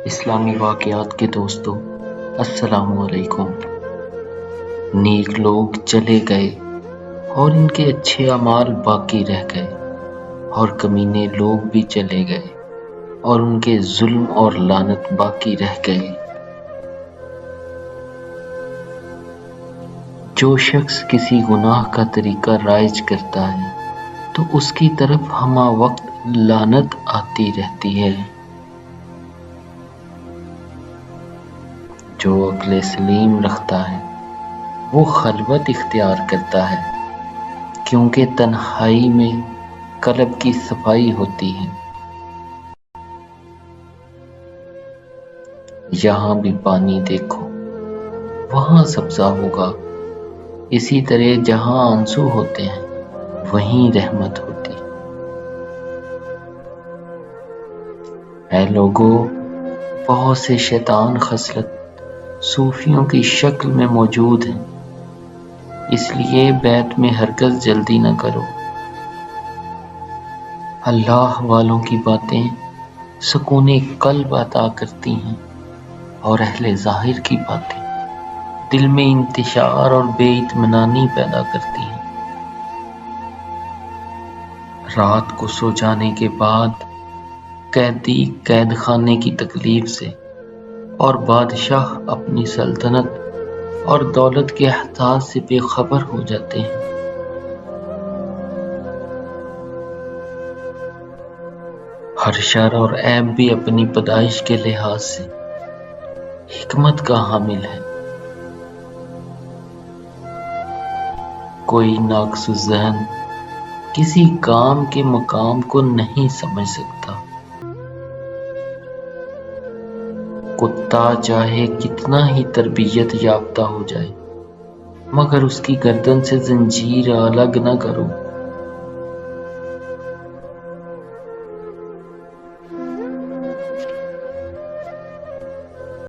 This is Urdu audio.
اسلامی واقعات کے دوستوں، السلام علیکم۔ نیک لوگ چلے گئے اور ان کے اچھے اعمال باقی رہ گئے، اور کمینے لوگ بھی چلے گئے اور ان کے ظلم اور لعنت باقی رہ گئے۔ جو شخص کسی گناہ کا طریقہ رائج کرتا ہے تو اس کی طرف ہمہ وقت لعنت آتی رہتی ہے۔ جو عقل سلیم رکھتا ہے وہ خلوت اختیار کرتا ہے، کیونکہ تنہائی میں قلب کی صفائی ہوتی ہے۔ یہاں بھی پانی دیکھو، وہاں سبزہ ہوگا، اسی طرح جہاں آنسو ہوتے ہیں وہیں رحمت ہوتی۔ اے لوگو، بہت سے شیطان خصلت صوفیوں کی شکل میں موجود ہیں، اس لیے بیعت میں ہرگز جلدی نہ کرو۔ اللہ والوں کی باتیں سکون قلب عطا کرتی ہیں، اور اہل ظاہر کی باتیں دل میں انتشار اور بے اطمینانی پیدا کرتی ہیں۔ رات کو سو جانے کے بعد قیدی قید خانے کی تکلیف سے اور بادشاہ اپنی سلطنت اور دولت کے احساس سے بے خبر ہو جاتے ہیں۔ ہر شر اور عیب بھی اپنی پیدائش کے لحاظ سے حکمت کا حامل ہے۔ کوئی ناقص الذہن کسی کام کے مقام کو نہیں سمجھ سکتا۔ کتا چاہے کتنا ہی تربیت یافتہ ہو جائے، مگر اس کی گردن سے زنجیر الگ نہ کرو